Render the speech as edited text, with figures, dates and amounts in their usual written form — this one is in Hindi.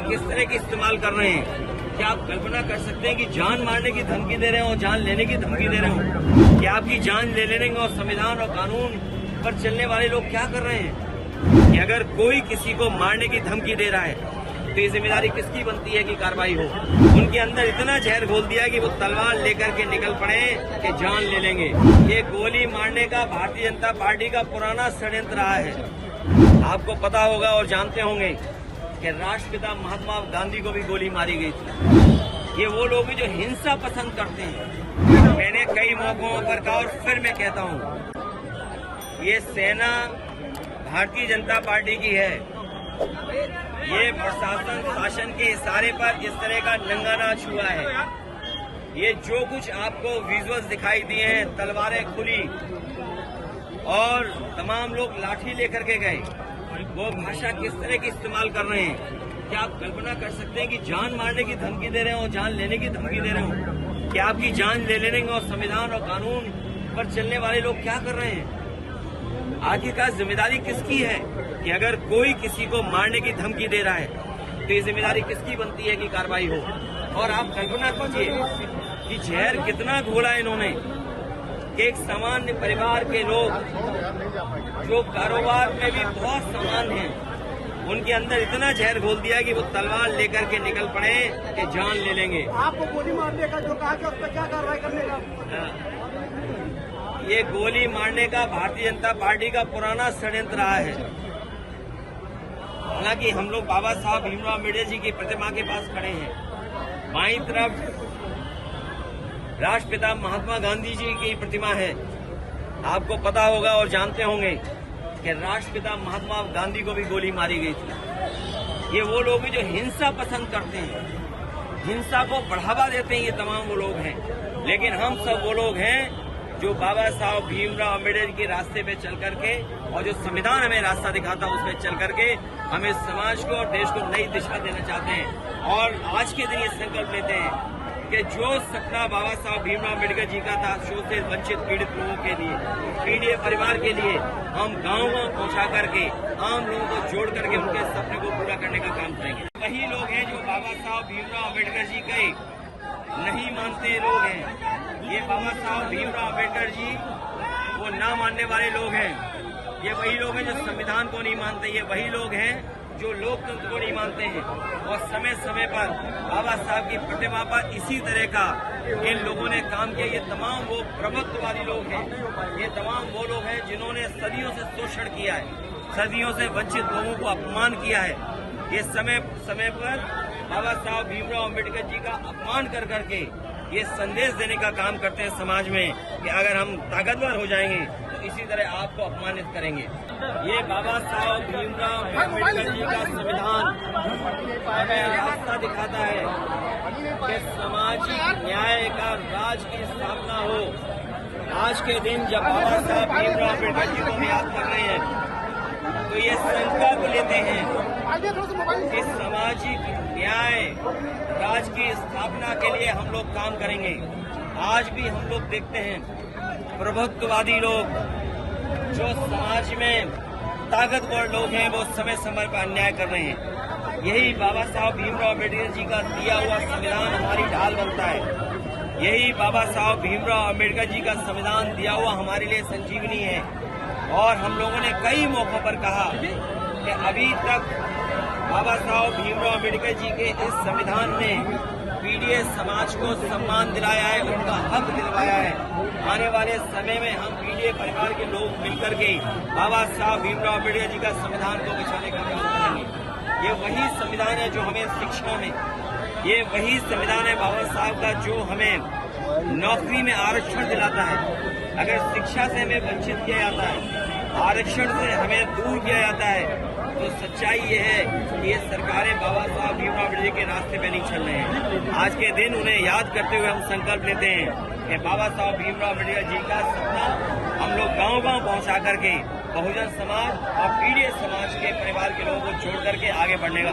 किस तरह की इस्तेमाल कर रहे हैं। क्या आप कल्पना कर सकते हैं कि जान मारने की धमकी दे रहे हो, जान लेने की धमकी दे रहे हो? कि आपकी जान ले लेने और संविधान और कानून पर चलने वाले लोग क्या कर रहे हैं कि अगर कोई किसी को मारने की धमकी दे रहा है तो ये जिम्मेदारी किसकी बनती है कि कार्रवाई हो। उनके अंदर इतना जहर घोल दिया कि वो तलवार लेकर के निकल पड़े कि जान ले लेंगे। ये गोली मारने का भारतीय जनता पार्टी का पुराना षड्यंत्र रहा है। आपको पता होगा और जानते होंगे कि राष्ट्रपिता महात्मा गांधी को भी गोली मारी गई थी। ये वो लोग हैं जो हिंसा पसंद करते हैं। मैंने कई मौकों पर कहा और फिर मैं कहता हूँ, ये सेना भारतीय जनता पार्टी की है। ये प्रशासन शासन के इशारे पर इस तरह का नंगा नाच हुआ है। ये जो कुछ आपको विजुअल्स दिखाई दिए हैं, तलवारें खुली और तमाम लोग लाठी लेकर के गए, वो भाषा किस तरह की इस्तेमाल कर रहे हैं। क्या आप कल्पना कर सकते हैं कि जान मारने की धमकी दे रहे हो, जान लेने की धमकी दे रहे हो? कि आपकी जान ले लेने और संविधान और कानून पर चलने वाले लोग क्या कर रहे हैं? आखिरकार जिम्मेदारी किसकी है कि अगर कोई किसी को मारने की धमकी दे रहा है तो ये जिम्मेदारी किसकी बनती है कि कार्रवाई हो। और आप कल्पना कीजिए कि जहर कितना घोला इन्होंने कि एक सामान्य परिवार के लोग जो कारोबार में भी बहुत समान हैं, उनके अंदर इतना जहर घोल दिया कि वो तलवार लेकर के निकल पड़े कि जान ले लेंगे। आपको गोली मारने का जो कहा कि उस पर क्या कार्रवाई करने का? ये गोली मारने का भारतीय जनता पार्टी का पुराना षड्यंत्र रहा है। हालांकि हम लोग बाबा साहब भीमराव अम्बेडकर जी की प्रतिमा के पास खड़े हैं। बाईं तरफ राष्ट्रपिता महात्मा गांधी जी की प्रतिमा है। आपको पता होगा और जानते होंगे कि राष्ट्रपिता महात्मा गांधी को भी गोली मारी गई थी। ये वो लोग हैं जो हिंसा पसंद करते हैं, हिंसा को बढ़ावा देते हैं। ये तमाम वो लोग हैं, लेकिन हम सब वो लोग हैं जो बाबा साहब भीमराव अम्बेडकर के रास्ते पे चल करके और जो संविधान हमें रास्ता दिखाता है उस पर चल करके हमें समाज को और देश को नई दिशा देना चाहते हैं। और आज के दिन ये संकल्प लेते हैं कि जो सपना बाबा साहब भीमराव अम्बेडकर जी का था, शोषित वंचित पीड़ित लोगों के लिए, पीड़ित परिवार के लिए, हम गाँव-गाँव पहुंचा करके आम लोगों को जोड़ करके उनके सपने को पूरा करने का काम करेंगे। वही लोग हैं जो बाबा साहब भीमराव अम्बेडकर जी के नहीं मानते लोग हैं। ये बाबा साहब भीमराव अम्बेडकर जी वो ना मानने वाले लोग हैं। ये वही लोग हैं जो संविधान को नहीं मानते। ये वही लोग हैं जो लोकतंत्र को नहीं मानते हैं। और समय समय पर बाबा साहब की प्रतिमा पर इसी तरह का इन लोगों ने काम किया। ये तमाम वो प्रभुत्ववादी लोग हैं, ये तमाम वो लोग हैं जिन्होंने सदियों से शोषण किया है, सदियों से वंचित लोगों को अपमान किया है। ये समय समय पर बाबा साहब भीमराव अम्बेडकर जी का अपमान कर करके ये संदेश देने का काम करते हैं समाज में कि अगर हम ताकतवर हो जाएंगे तो इसी तरह आपको अपमानित करेंगे। ये बाबा साहब भीमराव अम्बेडकर जी का संविधान हमें रास्ता दिखाता है कि सामाजिक न्याय का राज की स्थापना हो। आज के दिन जब बाबा साहब भीमराव अम्बेडकर जी को हम याद कर रहे हैं तो ये संकल्प लेते हैं कि सामाजिक न्याय राज की स्थापना के लिए हम लोग काम करेंगे। आज भी हम लोग देखते हैं प्रभुत्ववादी लोग जो समाज में ताकतवर लोग हैं वो समय समय पर अन्याय कर रहे हैं। यही बाबा साहब भीमराव अम्बेडकर जी का दिया हुआ संविधान हमारी ढाल बनता है। यही बाबा साहब भीमराव अम्बेडकर जी का संविधान दिया हुआ हमारे लिए संजीवनी है। और हम लोगों ने कई मौकों पर कहा कि अभी तक बाबा साहब भीमराव अम्बेडकर जी के इस संविधान ने पीड़ित समाज को सम्मान दिलाया है, उनका हक दिलवाया है। आने वाले समय में हम पीड़ित परिवार के लोग मिलकर के बाबा साहब भीमराव अम्बेडकर जी का संविधान को बचाने का काम करेंगे। ये वही संविधान है जो हमें शिक्षा में, ये वही संविधान है बाबा साहब का जो हमें नौकरी में आरक्षण दिलाता है। अगर शिक्षा से हमें वंचित किया जाता है, आरक्षण से हमें दूर किया जाता है, तो सच्चाई ये है कि ये सरकारें बाबा साहब भीमराव अम्बेडकर जी के रास्ते पे नहीं चल रहे हैं। आज के दिन उन्हें याद करते हुए हम संकल्प लेते हैं कि बाबा साहब भीमराव अम्बेडकर जी का सपना हम लोग गांव-गांव पहुंचा करके बहुजन समाज और पीड़ित समाज के परिवार के लोगों को जोड़ करके आगे बढ़ने का